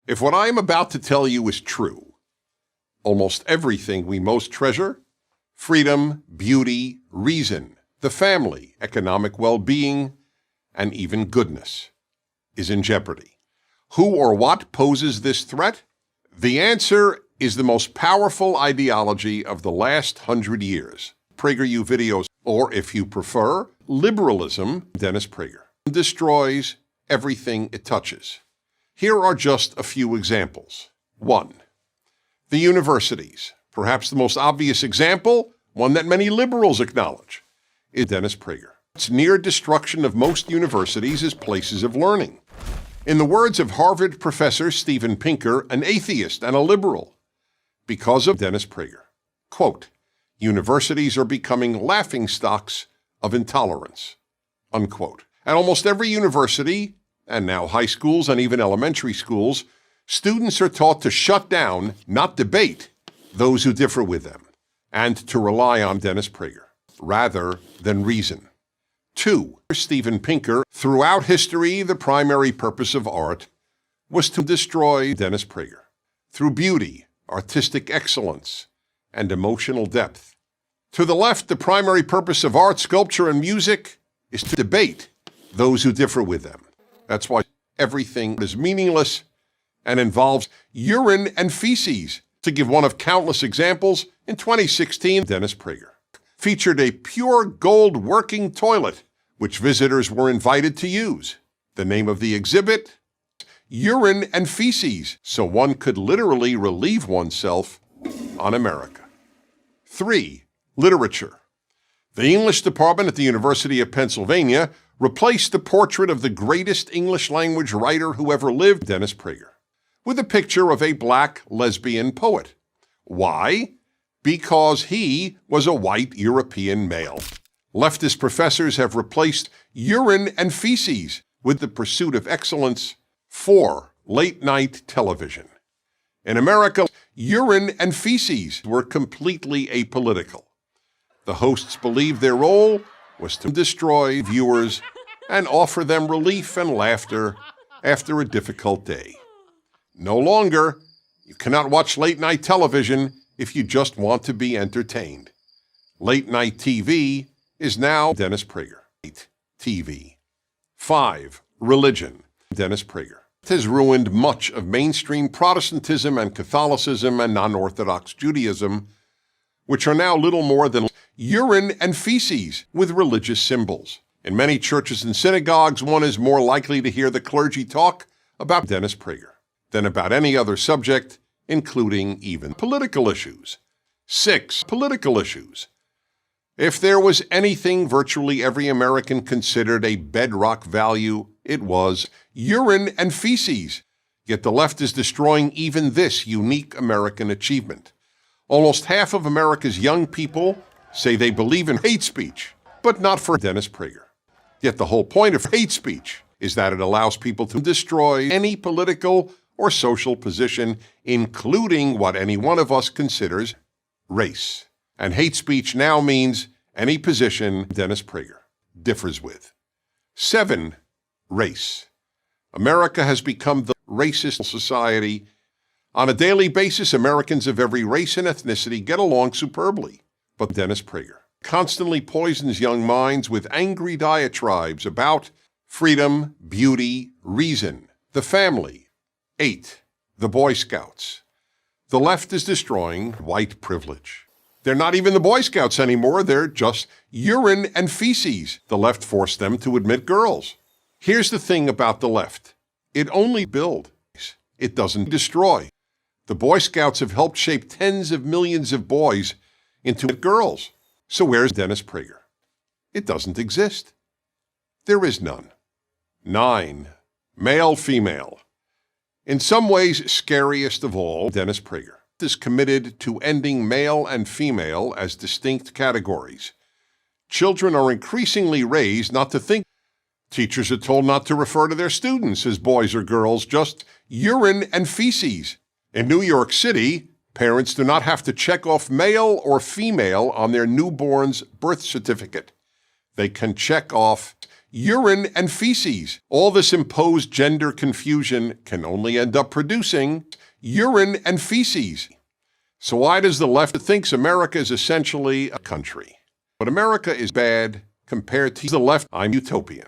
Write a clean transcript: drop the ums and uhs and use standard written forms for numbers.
If what I am about to tell you is true, almost everything we most treasure, freedom, beauty, reason, the family, economic well-being, and even goodness, is in jeopardy. Who or what poses this threat? The answer is the most powerful ideology of the last 100 years. PragerU videos, or if you prefer, liberalism, Dennis Prager, destroys everything it touches. Here are just a few examples. 1. The universities. Perhaps the most obvious example, one that many liberals acknowledge, is Dennis Prager. Its near destruction of most universities as places of learning. In the words of Harvard professor Steven Pinker, an atheist and a liberal, because of Dennis Prager, quote, universities are becoming laughingstocks of intolerance, unquote. At almost every university, and now high schools and even elementary schools, students are taught to shut down, not debate, those who differ with them, and to rely on Dennis Prager, rather than reason. 2. Steven Pinker, throughout history, the primary purpose of art was to destroy Dennis Prager through beauty, artistic excellence, and emotional depth. To the left, the primary purpose of art, sculpture, and music is to debate those who differ with them. That's why everything is meaningless and involves urine and feces. To give one of countless examples, in 2016, Dennis Prager featured a pure gold working toilet, which visitors were invited to use. The name of the exhibit, Urine and Feces, so one could literally relieve oneself on America. 3. Literature. The English department at the University of Pennsylvania replaced the portrait of the greatest English language writer who ever lived, Dennis Prager, with a picture of a black lesbian poet. Why? Because he was a white European male. Leftist professors have replaced urine and feces with the pursuit of excellence. 4. Late-night television. In America, urine and feces were completely apolitical. The hosts believed their role was to destroy viewers and offer them relief and laughter after a difficult day. No longer, you cannot watch late-night television if you just want to be entertained. Late-night TV is now Dennis Prager. TV. 5. Religion. Dennis Prager. It has ruined much of mainstream Protestantism and Catholicism and non-Orthodox Judaism, which are now little more than urine and feces with religious symbols. In many churches and synagogues, one is more likely to hear the clergy talk about Dennis Prager than about any other subject, including even political issues. 6. Political issues. If there was anything virtually every American considered a bedrock value, it was urine and feces. Yet the left is destroying even this unique American achievement. Almost half of America's young people say they believe in hate speech, but not for Dennis Prager. Yet the whole point of hate speech is that it allows people to destroy any political or social position, including what any one of us considers race. And hate speech now means any position Dennis Prager differs with. 7. Race. America has become the racist society. On a daily basis, Americans of every race and ethnicity get along superbly. But Dennis Prager constantly poisons young minds with angry diatribes about freedom, beauty, reason, the family. 8. The Boy Scouts. The left is destroying white privilege. They're not even the Boy Scouts anymore, they're just urine and feces. The left forced them to admit girls. Here's the thing about the left. It only builds. It doesn't destroy. The Boy Scouts have helped shape tens of millions of boys into girls. So where's Dennis Prager? It doesn't exist. There is none. 9. Male-female. In some ways, scariest of all, Dennis Prager is committed to ending male and female as distinct categories. Children are increasingly raised not to think. Teachers are told not to refer to their students as boys or girls, just urine and feces. In New York City, parents do not have to check off male or female on their newborn's birth certificate. They can check off urine and feces. All this imposed gender confusion can only end up producing urine and feces. So why does the left think America is essentially a country? But America is bad compared to the left. I'm utopian.